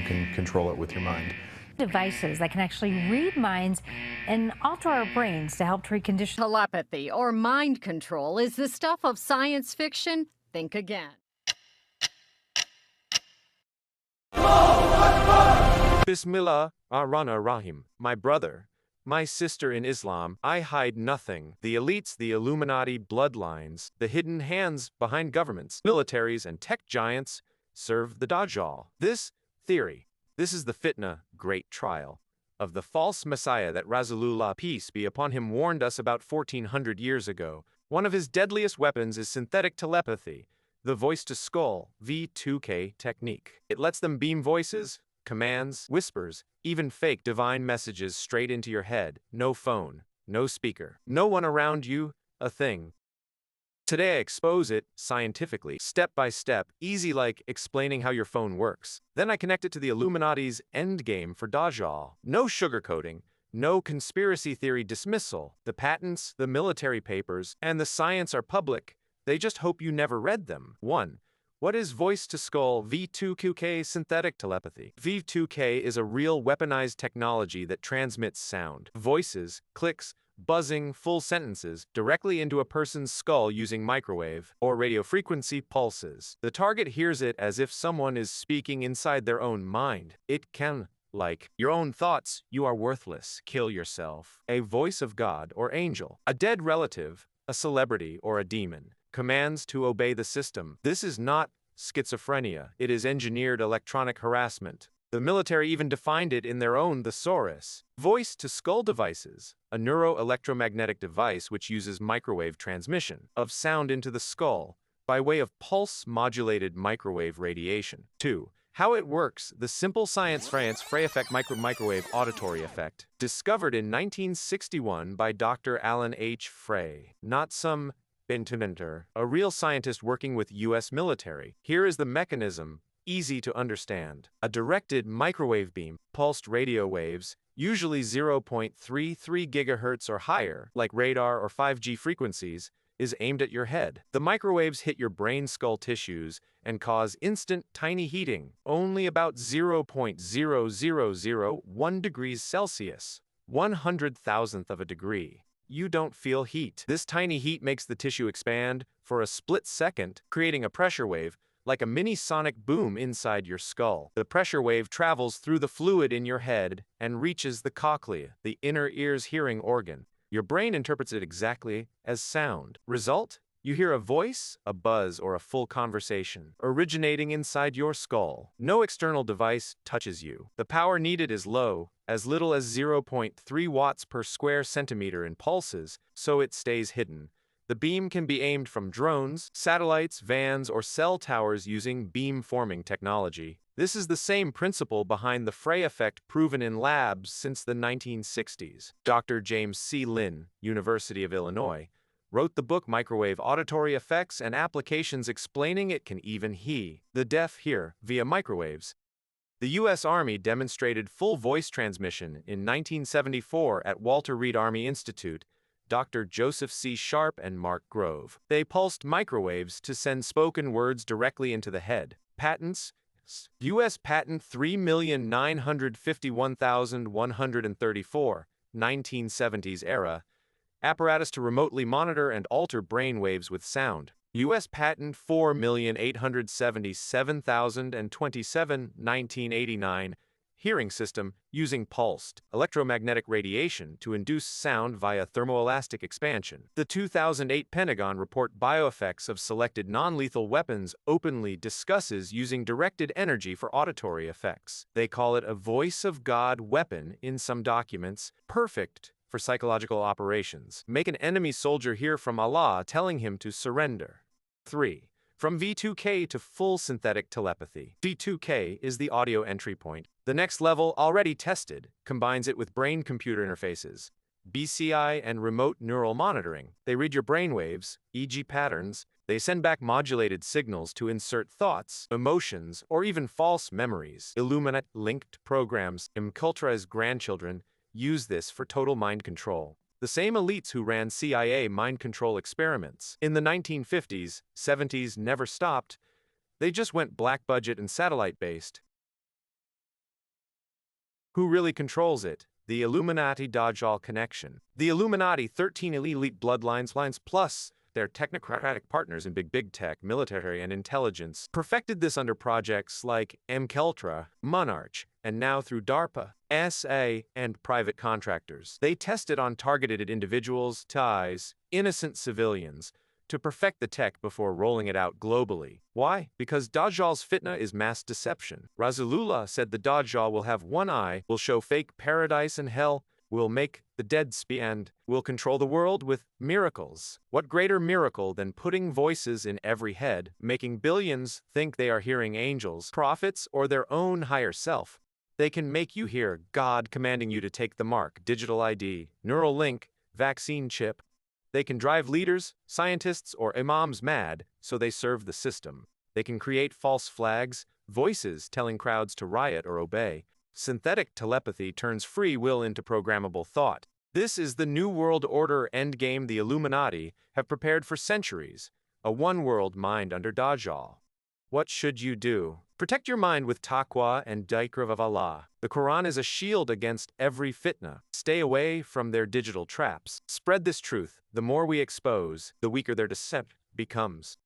can control it with your mind. Devices that can actually read minds and alter our brains to help treat conditions. Telepathy or mind control is the stuff of science fiction? Think again. Bismillah ar-Rahman Rahim. My brother, my sister in Islam, I hide nothing. The elites, the Illuminati bloodlines, the hidden hands behind governments, militaries, and tech giants serve the Dajjal. This is the Fitna, great trial, of the false messiah that Rasulullah, peace be upon him, warned us about 1400 years ago. One of his deadliest weapons is synthetic telepathy, the voice-to-skull V2K technique. It lets them beam voices, commands, whispers, even fake divine messages straight into your head. No phone, no speaker, no one around you, a thing. Today I expose it scientifically, step by step, easy like explaining how your phone works. Then I connect it to the Illuminati's endgame for Dajjal. No sugarcoating, no conspiracy theory dismissal. The patents, the military papers, and the science are public. They just hope you never read them. 1. What is voice-to-skull V2K synthetic telepathy? V2K is a real weaponized technology that transmits sound, voices, clicks, buzzing, full sentences directly into a person's skull using microwave or radio frequency pulses. The target hears it as if someone is speaking inside their own mind. It can, like, your own thoughts, you are worthless, kill yourself, a voice of God or angel, a dead relative, a celebrity, or a demon, commands to obey the system. This is not schizophrenia. It is engineered electronic harassment. The military even defined it in their own thesaurus. Voice-to-skull devices, a neuro-electromagnetic device which uses microwave transmission of sound into the skull by way of pulse-modulated microwave radiation. 2. How it works. The simple science Frey Effect microwave auditory effect, discovered in 1961 by Dr. Alan H. Frey, not some inventor, a real scientist working with U.S. military. Here is the mechanism, easy to understand. A directed microwave beam, pulsed radio waves, usually 0.33 gigahertz or higher, like radar or 5G frequencies, is aimed at your head. The microwaves hit your brain skull tissues and cause instant tiny heating, only about 0.0001 degrees Celsius, 100,000th of a degree. You don't feel heat. This tiny heat makes the tissue expand for a split second, creating a pressure wave, like a mini sonic boom inside your skull. The pressure wave travels through the fluid in your head and reaches the cochlea, the inner ear's hearing organ. Your brain interprets it exactly as sound. Result? You hear a voice, a buzz, or a full conversation, originating inside your skull. No external device touches you. The power needed is low, as little as 0.3 watts per square centimeter in pulses, so it stays hidden. The beam can be aimed from drones, satellites, vans, or cell towers using beam-forming technology. This is the same principle behind the Frey Effect proven in labs since the 1960s. Dr. James C. Lynn, University of Illinois, wrote the book Microwave Auditory Effects and Applications, explaining it can even the deaf hear via microwaves. The U.S. Army demonstrated full voice transmission in 1974 at Walter Reed Army Institute, Dr. Joseph C. Sharp and Mark Grove. They pulsed microwaves to send spoken words directly into the head. Patents: U.S. Patent 3,951,134, 1970s era. Apparatus to remotely monitor and alter brain waves with sound. U.S. Patent 4,877,027, 1989. Hearing system using pulsed electromagnetic radiation to induce sound via thermoelastic expansion. The 2008 Pentagon report Bioeffects of Selected Non-Lethal Weapons openly discusses using directed energy for auditory effects. They call it a voice of God weapon in some documents, perfect for psychological operations. Make an enemy soldier hear from Allah telling him to surrender. 3. From V2K to full synthetic telepathy. V2K is the audio entry point. The next level, already tested, combines it with brain-computer interfaces, BCI, and remote neural monitoring. They read your brainwaves, e.g. patterns. They send back modulated signals to insert thoughts, emotions, or even false memories. Illuminati-linked programs. Mkultra's grandchildren use this for total mind control. The same elites who ran CIA mind control experiments in the 1950s, 70s never stopped. They just went black budget and satellite-based. Who really controls it? The Illuminati Dajjal connection. The Illuminati 13 elite bloodlines plus their technocratic partners in big tech, military, and intelligence perfected this under projects like MKUltra, Monarch, and now through DARPA, SA, and private contractors. They tested on targeted individuals, ties, innocent civilians, to perfect the tech before rolling it out globally. Why? Because Dajjal's Fitna is mass deception. Rasulullah said the Dajjal will have one eye, will show fake paradise and hell, will make the dead speak, and will control the world with miracles. What greater miracle than putting voices in every head, making billions think they are hearing angels, prophets, or their own higher self? They can make you hear God commanding you to take the mark, digital ID, neural link, vaccine chip. They can drive leaders, scientists, or imams mad, so they serve the system. They can create false flags, voices telling crowds to riot or obey. Synthetic telepathy turns free will into programmable thought. This is the New World Order endgame the Illuminati have prepared for centuries, a one-world mind under Dajjal. What should you do? Protect your mind with taqwa and dhikr of Allah. The Quran is a shield against every fitna. Stay away from their digital traps. Spread this truth. The more we expose, the weaker their deception becomes.